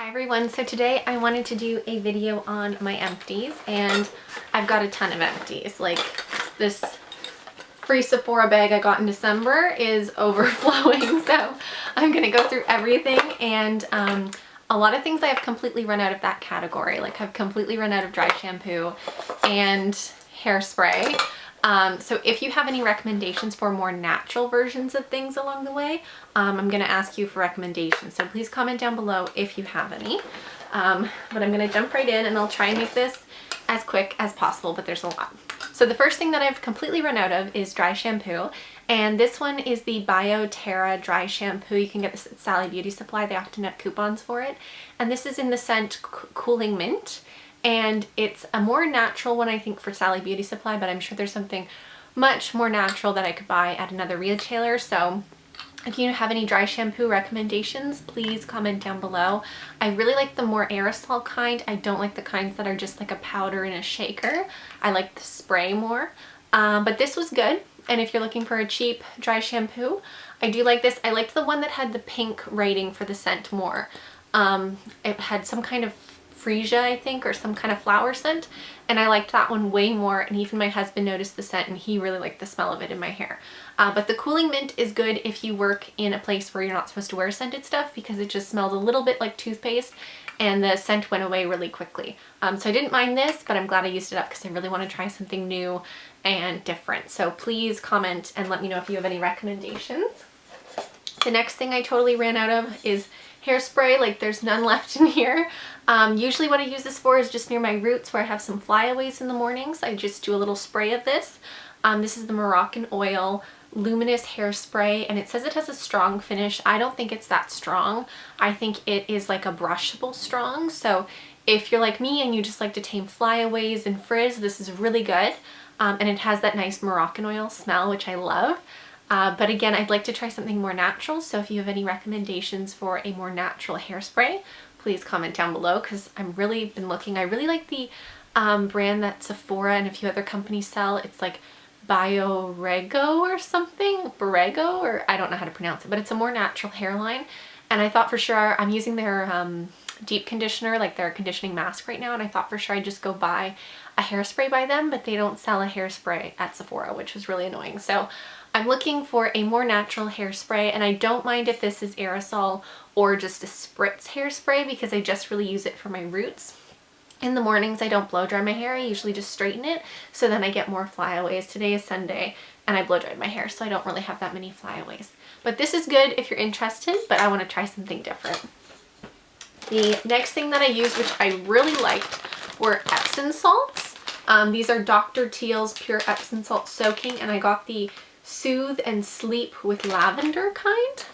Hi everyone, so today I wanted to do a video on my empties, and I've got a ton of empties. Like, this free Sephora bag I got in December is overflowing, so I'm gonna go through everything. And a lot of things I have completely run out of that category. Like, I've completely run out of dry shampoo and hairspray. So if you have any recommendations for more natural versions of things along the way, I'm going to ask you for recommendations. So please comment down below if you have any. But I'm going to jump right in, and I'll try and make this as quick as possible, but there's a lot. So the first thing that I've completely run out of is dry shampoo. And this one is the BioTerra dry shampoo. You can get this at Sally Beauty Supply. They often have coupons for it. And this is in the scent Cooling Mint. And it's a more natural one, I think, for Sally Beauty Supply, but I'm sure there's something much more natural that I could buy at another retailer. So if you have any dry shampoo recommendations, please comment down below. I really like the more aerosol kind. I don't like the kinds that are just like a powder in a shaker. I like the spray more. But this was good. And if you're looking for a cheap dry shampoo, I do like this. I liked the one that had the pink writing for the scent more. It had some kind of freesia, I think, or some kind of flower scent, and I liked that one way more. And even my husband noticed the scent, and he really liked the smell of it in my hair. But the Cooling Mint is good if you work in a place where you're not supposed to wear scented stuff, because it just smelled a little bit like toothpaste and the scent went away really quickly. So I didn't mind this, but I'm glad I used it up because I really want to try something new and different. So please comment and let me know if you have any recommendations. The next thing I totally ran out of is hairspray. Like, there's none left in here. Usually what I use this for is just near my roots where I have some flyaways in the mornings. I just do a little spray of this. This is the Moroccan Oil Luminous Hairspray, and it says it has a strong finish. I don't think it's that strong. I think it is like a brushable strong. So if you're like me and you just like to tame flyaways and frizz, this is really good. And it has that nice Moroccan oil smell, which I love. But again, I'd like to try something more natural. So if you have any recommendations for a more natural hairspray, please comment down below, because I've really been looking. I really like the brand that Sephora and a few other companies sell. It's like Biorego or something, Borrego, or I don't know how to pronounce it, but it's a more natural hairline. And I thought for sure, I'm using their deep conditioner, like their conditioning mask right now, and I thought for sure I'd just go buy a hairspray by them, but they don't sell a hairspray at Sephora, which was really annoying. So I'm looking for a more natural hairspray, and I don't mind if this is aerosol or just a spritz hairspray, because I just really use it for my roots. In the mornings, I don't blow dry my hair. I usually just straighten it, so then I get more flyaways. Today is Sunday, and I blow dried my hair, so I don't really have that many flyaways. But this is good if you're interested, but I want to try something different. The next thing that I used, which I really liked, were Epsom salts. These are Dr. Teal's Pure Epsom Salt Soaking, and I got the Soothe and Sleep with Lavender kind.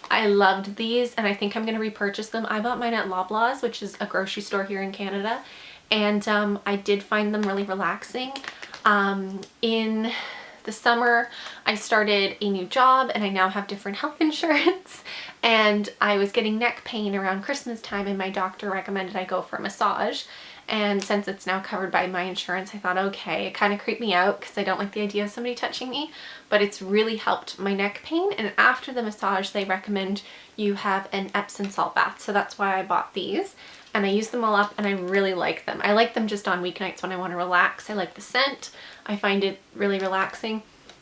I loved these, and I think I'm going to repurchase them. I bought mine at Loblaws, which is a grocery store here in Canada, and I did find them really relaxing. In the summer, I started a new job, and I now have different health insurance, and I was getting neck pain around Christmas time, and my doctor recommended I go for a massage. And since it's now covered by my insurance, I thought, okay, it kind of creeped me out because I don't like the idea of somebody touching me, but it's really helped my neck pain. And after the massage, they recommend you have an Epsom salt bath. So that's why I bought these, and I use them all up, and I really like them. I like them just on weeknights when I want to relax. I like the scent. I find it really relaxing.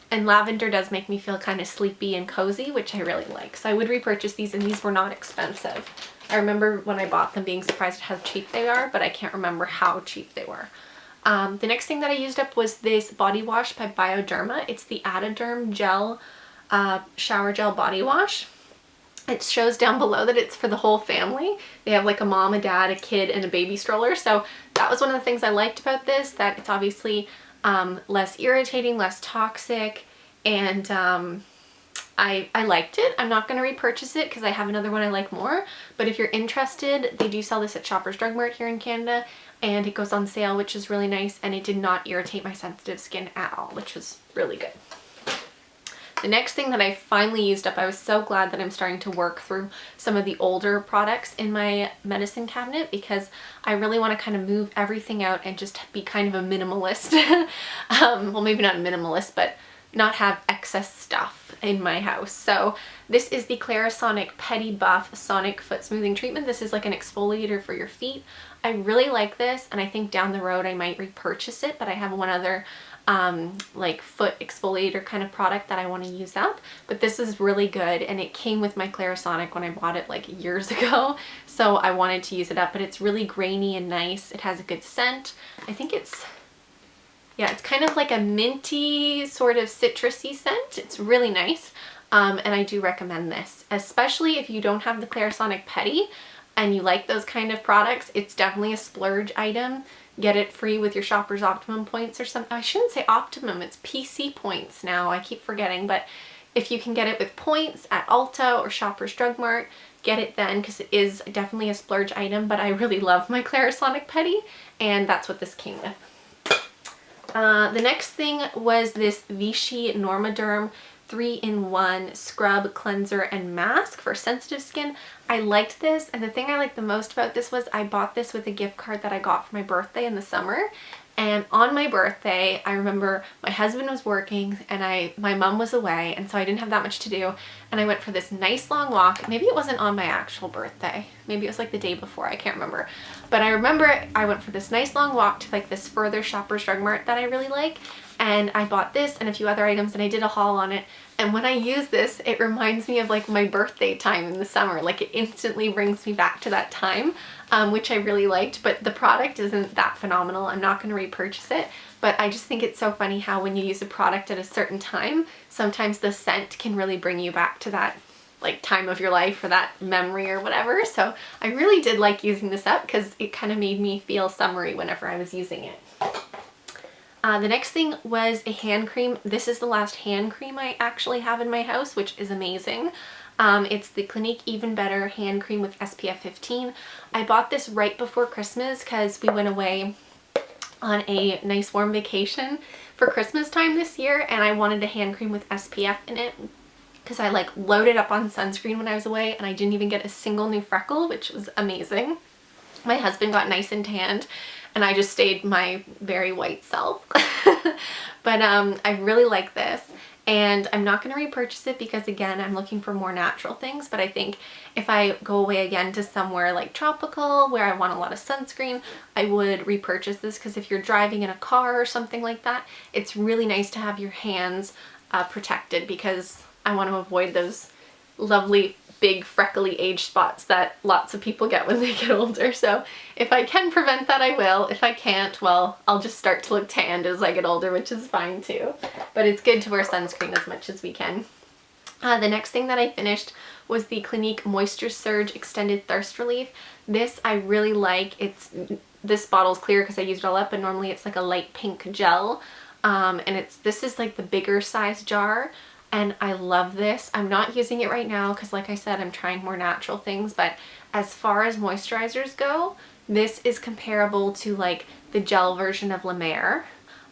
And lavender does make me feel kind of sleepy and cozy, which I really like. So I would repurchase these, and these were not expensive. I remember when I bought them being surprised at how cheap they are, but I can't remember how cheap they were. The next thing that I used up was this body wash by Bioderma. It's the Adaderm Gel Shower Gel Body Wash. It shows down below that it's for the whole family. They have like a mom, a dad, a kid, and a baby stroller. So that was one of the things I liked about this, that it's obviously less irritating, less toxic, and I liked it. I'm not going to repurchase it because I have another one I like more, but if you're interested, they do sell this at Shoppers Drug Mart here in Canada, and it goes on sale, which is really nice, and it did not irritate my sensitive skin at all, which was really good. The next thing that I finally used up, I was so glad that I'm starting to work through some of the older products in my medicine cabinet, because I really want to kind of move everything out and just be kind of a minimalist. Well, maybe not a minimalist, but not have excess stuff in my house. So this is the Clarisonic Pedi Buff Sonic Foot Smoothing Treatment. This is like an exfoliator for your feet. I really like this, and I think down the road I might repurchase it, but I have one other like foot exfoliator kind of product that I want to use up. But this is really good, and it came with my Clarisonic when I bought it like years ago, so I wanted to use it up. But it's really grainy and nice. It has a good scent. I think it's, yeah, it's kind of like a minty sort of citrusy scent. It's really nice, and I do recommend this, especially if you don't have the Clarisonic Pedi and you like those kind of products. It's definitely a splurge item. Get it free with your Shoppers Optimum points or something. I shouldn't say Optimum, it's PC points now. I keep forgetting, but if you can get it with points at Ulta or Shoppers Drug Mart, get it then, because it is definitely a splurge item. But I really love my Clarisonic Pedi, and that's what this came with. The next thing was this Vichy Normaderm 3-in-1 scrub, cleanser, and mask for sensitive skin. I liked this, and the thing I liked the most about this was I bought this with a gift card that I got for my birthday in the summer. And on my birthday, I remember my husband was working and my mom was away, and so I didn't have that much to do, and I went for this nice long walk. Maybe it wasn't on my actual birthday. Maybe it was like the day before, I can't remember. But I remember I went for this nice long walk to like this further Shoppers Drug Mart that I really like, and I bought this and a few other items, and I did a haul on it. And when I use this, it reminds me of like my birthday time in the summer. Like it instantly brings me back to that time, which I really liked. But the product isn't that phenomenal. I'm not going to repurchase it. But I just think it's so funny how when you use a product at a certain time, sometimes the scent can really bring you back to that like time of your life or that memory or whatever. So I really did like using this up because it kind of made me feel summery whenever I was using it. The next thing was a hand cream. This is the last hand cream I actually have in my house, which is amazing. It's the Clinique Even Better hand cream with SPF 15. I bought this right before Christmas because we went away on a nice warm vacation for Christmas time this year, and I wanted a hand cream with SPF in it because I like loaded up on sunscreen when I was away, and I didn't even get a single new freckle, which was amazing. My husband got nice and tanned, and I just stayed my very white self. But I really like this, and I'm not going to repurchase it because again, I'm looking for more natural things. But I think if I go away again to somewhere like tropical where I want a lot of sunscreen, I would repurchase this, because if you're driving in a car or something like that, it's really nice to have your hands protected, because I want to avoid those lovely big freckly age spots that lots of people get when they get older. So if I can prevent that, I will. If I can't, well, I'll just start to look tanned as I get older, which is fine too. But it's good to wear sunscreen as much as we can. The next thing that I finished was the Clinique Moisture Surge Extended Thirst Relief. This I really like. This bottle's clear because I used it all up, but normally it's like a light pink gel. And this is like the bigger size jar. And I love this. I'm not using it right now because like I said, I'm trying more natural things, but as far as moisturizers go, this is comparable to like the gel version of La Mer.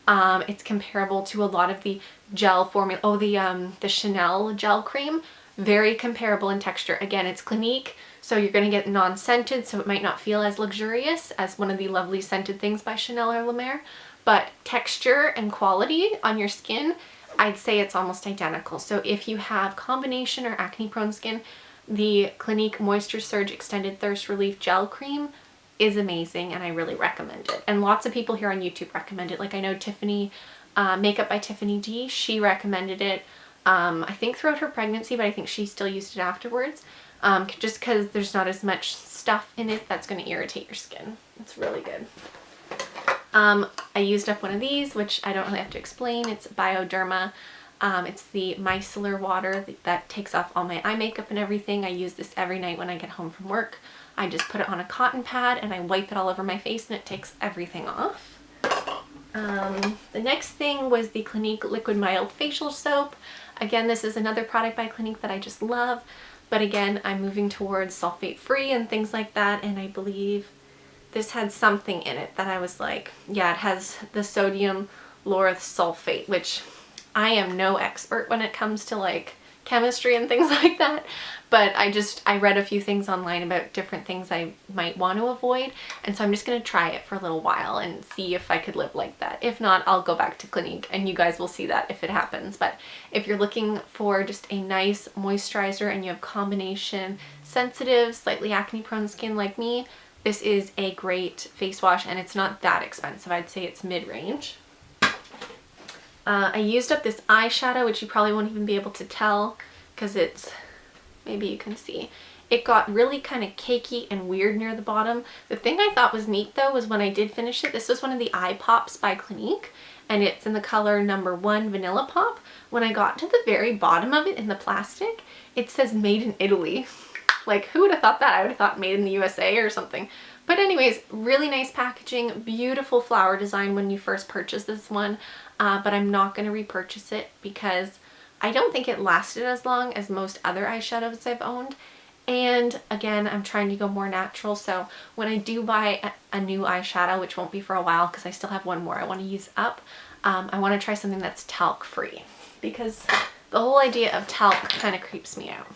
It's comparable to a lot of the gel formula. Oh, the Chanel gel cream, very comparable in texture. Again, it's Clinique, so you're gonna get non-scented, so it might not feel as luxurious as one of the lovely scented things by Chanel or La Mer, but texture and quality on your skin, I'd say it's almost identical. So if you have combination or acne prone skin, the Clinique Moisture Surge Extended Thirst Relief Gel Cream is amazing, and I really recommend it. And lots of people here on YouTube recommend it. Like I know Tiffany, Makeup by Tiffany D, she recommended it, I think throughout her pregnancy, but I think she still used it afterwards, just because there's not as much stuff in it that's going to irritate your skin. It's really good. I used up one of these, which I don't really have to explain. It's Bioderma. It's the micellar water that takes off all my eye makeup and everything. I use this every night when I get home from work. I just put it on a cotton pad and I wipe it all over my face, and it takes everything off. The next thing was the Clinique Liquid Mild Facial Soap. Again, this is another product by Clinique that I just love. But again, I'm moving towards sulfate free and things like that, and I believe this had something in it that I was like, yeah, it has the sodium lauryl sulfate, which I am no expert when it comes to like chemistry and things like that. But I read a few things online about different things I might want to avoid. And so I'm just going to try it for a little while and see if I could live like that. If not, I'll go back to Clinique and you guys will see that if it happens. But if you're looking for just a nice moisturizer and you have combination sensitive, slightly acne prone skin like me, this is a great face wash and it's not that expensive. I'd say it's mid-range. I used up this eyeshadow, which you probably won't even be able to tell because it's, maybe you can see, it got really kind of cakey and weird near the bottom. The thing I thought was neat though was when I did finish it, this was one of the eye pops by Clinique and it's in the color number 1 Vanilla Pop. When I got to the very bottom of it in the plastic, it says made in Italy. Like, who would have thought that? I would have thought made in the USA or something. But anyways, really nice packaging, beautiful flower design when you first purchase this one. But I'm not going to repurchase it because I don't think it lasted as long as most other eyeshadows I've owned. And again, I'm trying to go more natural. So when I do buy a new eyeshadow, which won't be for a while because I still have one more I want to use up, I want to try something that's talc free because the whole idea of talc kind of creeps me out.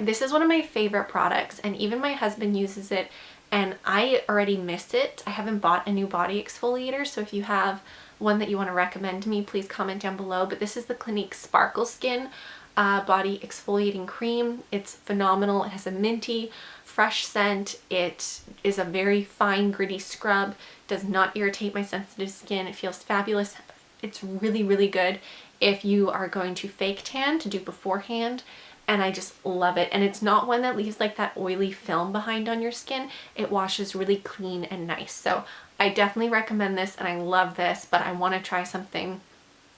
This is one of my favorite products and even my husband uses it and I already miss it. I haven't bought a new body exfoliator, so if you have one that you want to recommend to me, please comment down below. But this is the Clinique Sparkle Skin Body Exfoliating Cream. It's phenomenal. It has a minty, fresh scent. It is a very fine, gritty scrub. Does not irritate my sensitive skin. It feels fabulous. It's really, really good if you are going to fake tan to do beforehand. And I just love it. And it's not one that leaves like that oily film behind on your skin. It washes really clean and nice. So I definitely recommend this and I love this, but I want to try something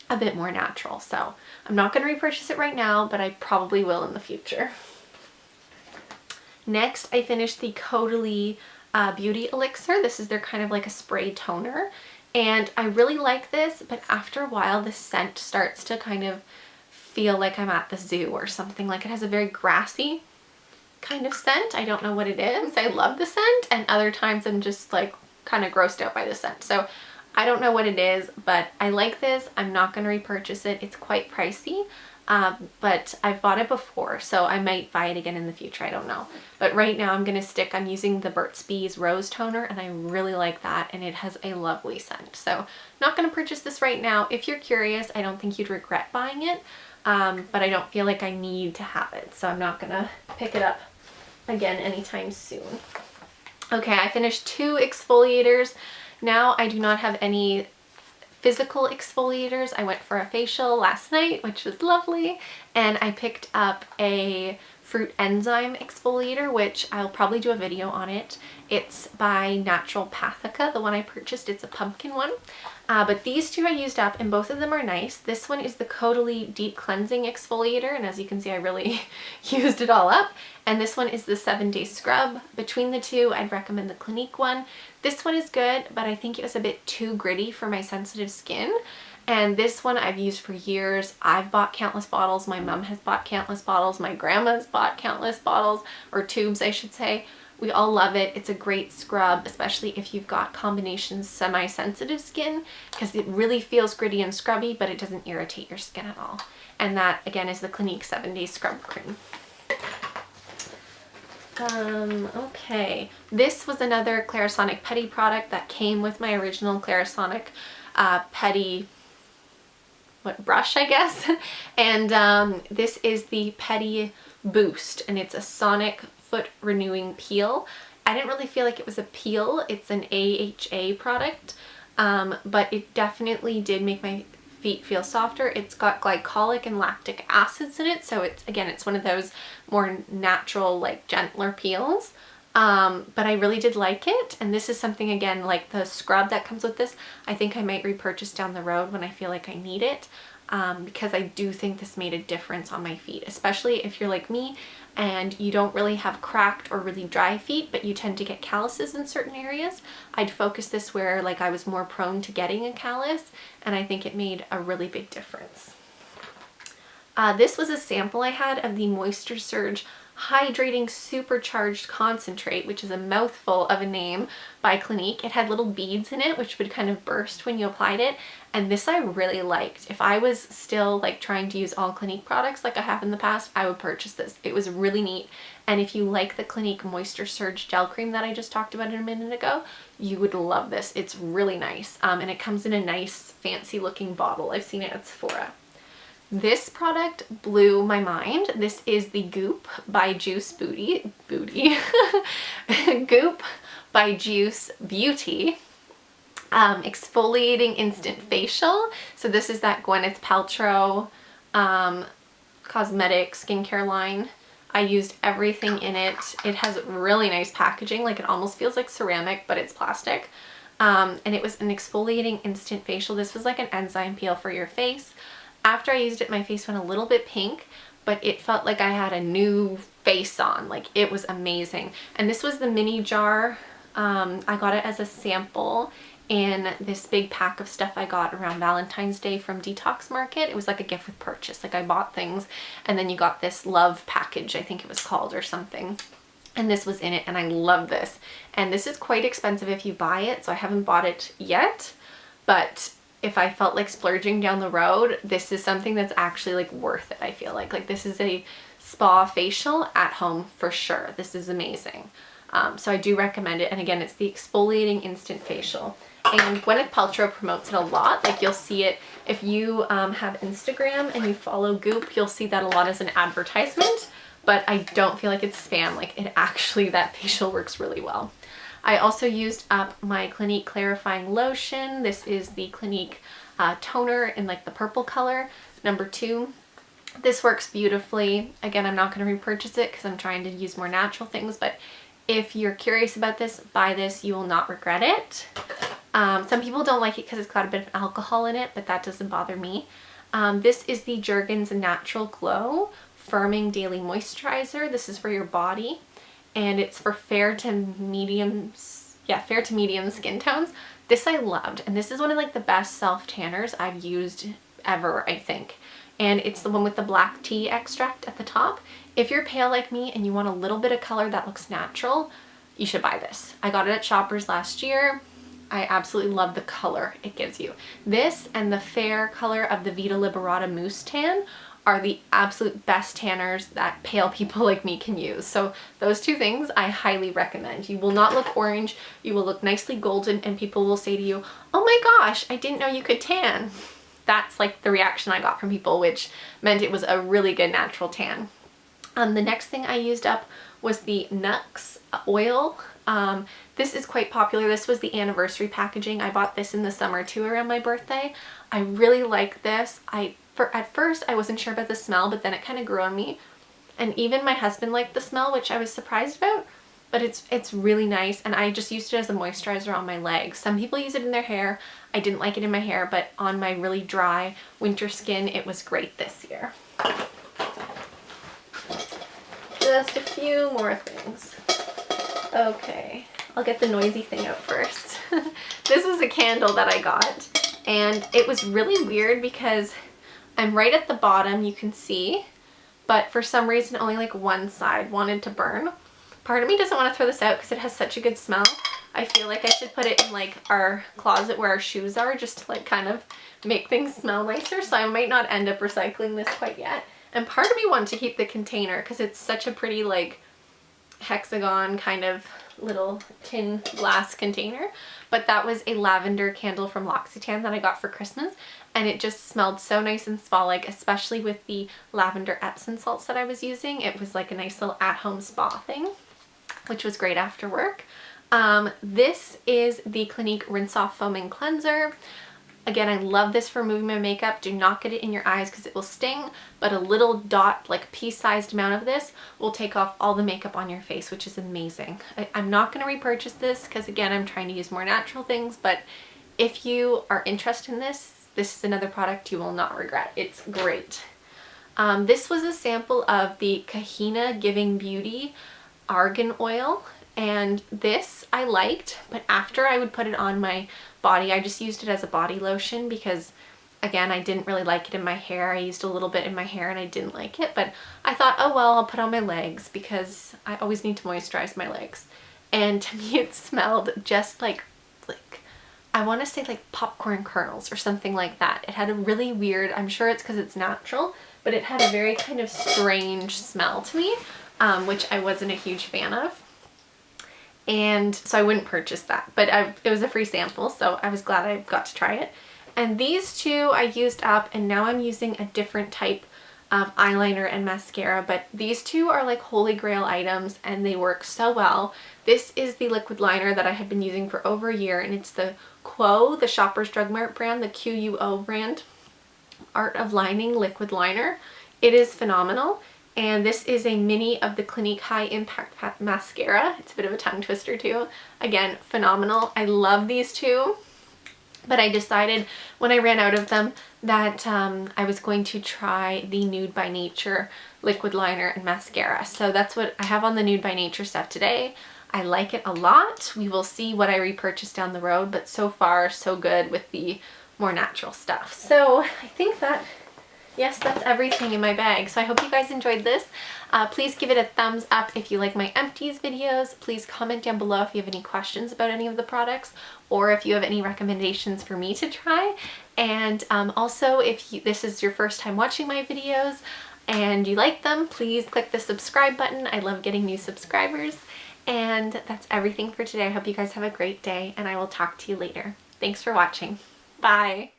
a bit more natural. So I'm not going to repurchase it right now, but I probably will in the future. Next, I finished the Caudalie Beauty Elixir. This is their kind of like a spray toner. And I really like this, but after a while, the scent starts to kind of feel like I'm at the zoo or something. Like it has a very grassy kind of scent. I don't know what it is. I love the scent and other times I'm just like kind of grossed out by the scent. So I don't know what it is, but I like this. I'm not going to repurchase it. It's quite pricey, but I've bought it before, so I might buy it again in the future. I don't know. But right now I'm using the Burt's Bees Rose Toner and I really like that and it has a lovely scent. So not going to purchase this right now. If you're curious, I don't think you'd regret buying it. But I don't feel like I need to have it, so I'm not gonna pick it up again anytime soon. Okay, I finished 2 exfoliators. Now I do not have any physical exfoliators. I went for a facial last night, which was lovely, and I picked up a fruit enzyme exfoliator, which I'll probably do a video on it. It's by Naturopathica, the one I purchased. It's a pumpkin one. But these 2 I used up and both of them are nice. This one is the Caudalie Deep Cleansing Exfoliator, and as you can see I really used it all up. And this one is the 7-Day Scrub. Between the 2, I'd recommend the Clinique one. This one is good, but I think it was a bit too gritty for my sensitive skin. And this one I've used for years. I've bought countless bottles. My mom has bought countless bottles. My grandma's bought countless bottles, or tubes I should say. We all love it. It's a great scrub, especially if you've got combination semi-sensitive skin, because it really feels gritty and scrubby, but it doesn't irritate your skin at all. And that, again, is the Clinique 7-Day Scrub Cream. Okay. This was another Clarisonic Putty product that came with my original Clarisonic Putty brush, I guess. And this is the Putty Boost, and it's a sonic foot renewing peel. I didn't really feel like it was a peel. It's an AHA product, but it definitely did make my feet feel softer. It's got glycolic and lactic acids in it, so it's one of those more natural, like gentler peels. But I really did like it, and this is something, again, like the scrub that comes with this, I think I might repurchase down the road when I feel like I need it, because I do think this made a difference on my feet, especially if you're like me and you don't really have cracked or really dry feet, but you tend to get calluses in certain areas. I'd focus this where like I was more prone to getting a callus, and I think it made a really big difference. This was a sample I had of the Moisture Surge Hydrating Supercharged Concentrate, which is a mouthful of a name by Clinique. It had little beads in it, which would kind of burst when you applied it. And this I really liked. If I was still like trying to use all Clinique products like I have in the past, I would purchase this. It was really neat. And if you like the Clinique Moisture Surge Gel Cream that I just talked about a minute ago, you would love this. It's really nice. And it comes in a nice fancy looking bottle. I've seen it at Sephora. This product blew my mind. This is the Goop by Juice Goop by Juice Beauty Exfoliating Instant Facial. So this is that Gwyneth Paltrow cosmetic skincare line. I used everything in it. It has really nice packaging. Like, it almost feels like ceramic, but it's plastic. And it was an exfoliating instant facial. This was like an enzyme peel for your face. After I used it, my face went a little bit pink, but it felt like I had a new face on. Like, it was amazing. And this was the mini jar. I got it as a sample in this big pack of stuff I got around Valentine's Day from Detox Market. It was like a gift with purchase. Like, I bought things and then you got this love package, I think it was called, or something. And this was in it, and I love this. And this is quite expensive if you buy it, so I haven't bought it yet. But if I felt like splurging down the road, this is something that's actually like worth it, I feel like. Like, this is a spa facial at home for sure. This is amazing. So I do recommend it. And again, it's the exfoliating instant facial. And Gwyneth Paltrow promotes it a lot. Like, you'll see it if you have Instagram and you follow Goop, you'll see that a lot as an advertisement. But I don't feel like it's spam. Like, it actually, that facial works really well. I also used up my Clinique Clarifying Lotion. This is the Clinique toner in like the purple color, number 2. This works beautifully. Again, I'm not going to repurchase it because I'm trying to use more natural things, but if you're curious about this, buy this. You will not regret it. Some people don't like it because it's got a bit of alcohol in it, but that doesn't bother me. This is the Jergens Natural Glow Firming Daily Moisturizer. This is for your body. And it's for fair to medium skin tones. This I loved, and this is one of like the best self tanners I've used ever, I think. And it's the one with the black tea extract at the top. If you're pale like me and you want a little bit of color that looks natural, you should buy this. I got it at Shoppers last year. I absolutely love the color it gives you. This and the fair color of the Vita Liberata Mousse Tan are the absolute best tanners that pale people like me can use. So those two things I highly recommend. You will not look orange, you will look nicely golden, and people will say to you, oh my gosh, I didn't know you could tan. That's like the reaction I got from people, which meant it was a really good natural tan. The next thing I used up was the Nux oil. This is quite popular. This was the anniversary packaging. I bought this in the summer too around my birthday. I really like this. At first I wasn't sure about the smell, but then it kind of grew on me. And even my husband liked the smell, which I was surprised about, but it's really nice. And I just used it as a moisturizer on my legs. Some people use it in their hair. I didn't like it in my hair, but on my really dry winter skin, it was great this year. Just a few more things. Okay, I'll get the noisy thing out first. This is a candle that I got, and it was really weird because I'm right at the bottom, you can see, but for some reason only like one side wanted to burn. Part of me doesn't want to throw this out because it has such a good smell. I feel like I should put it in like our closet where our shoes are, just to like kind of make things smell nicer, so I might not end up recycling this quite yet. And part of me wanted to keep the container because it's such a pretty like hexagon kind of little tin glass container, but that was a lavender candle from L'Occitane that I got for Christmas, and it just smelled so nice and spa-like, especially with the lavender Epsom salts that I was using. It was like a nice little at-home spa thing, which was great after work. This is the Clinique Rinse Off Foaming Cleanser. Again, I love this for removing my makeup. Do not get it in your eyes because it will sting, but a little dot, like pea-sized amount of this will take off all the makeup on your face, which is amazing. I'm not going to repurchase this because, again, I'm trying to use more natural things, but if you are interested in this, this is another product you will not regret. It's great. This was a sample of the Kahina Giving Beauty Argan Oil. And this I liked, but after I would put it on my body, I just used it as a body lotion because again, I didn't really like it in my hair. I used a little bit in my hair and I didn't like it, but I thought, oh well, I'll put on my legs because I always need to moisturize my legs. And to me it smelled just like I want to say like popcorn kernels or something like that. It had a really weird, I'm sure it's because it's natural, but it had a very kind of strange smell to me, which I wasn't a huge fan of. And so I wouldn't purchase that, but it was a free sample, so I was glad I got to try it. And these two I used up, and now I'm using a different type of eyeliner and mascara, but these two are like holy grail items and they work so well. This is the liquid liner that I have been using for over a year, and it's the Quo, the Shoppers Drug Mart brand, the QUO brand, Art of Lining liquid liner. It is phenomenal. And this is a mini of the Clinique High Impact Mascara. It's a bit of a tongue twister too. Again, phenomenal. I love these two, but I decided when I ran out of them that I was going to try the Nude by Nature liquid liner and mascara. So that's what I have on the Nude by Nature stuff today. I like it a lot. We will see what I repurchase down the road, but so far so good with the more natural stuff. So I think that, yes, that's everything in my bag. So I hope you guys enjoyed this. Please give it a thumbs up if you like my empties videos. Please comment down below if you have any questions about any of the products, or if you have any recommendations for me to try. And also, if this is your first time watching my videos and you like them, please click the subscribe button. I love getting new subscribers. And that's everything for today. I hope you guys have a great day, and I will talk to you later. Thanks for watching. Bye.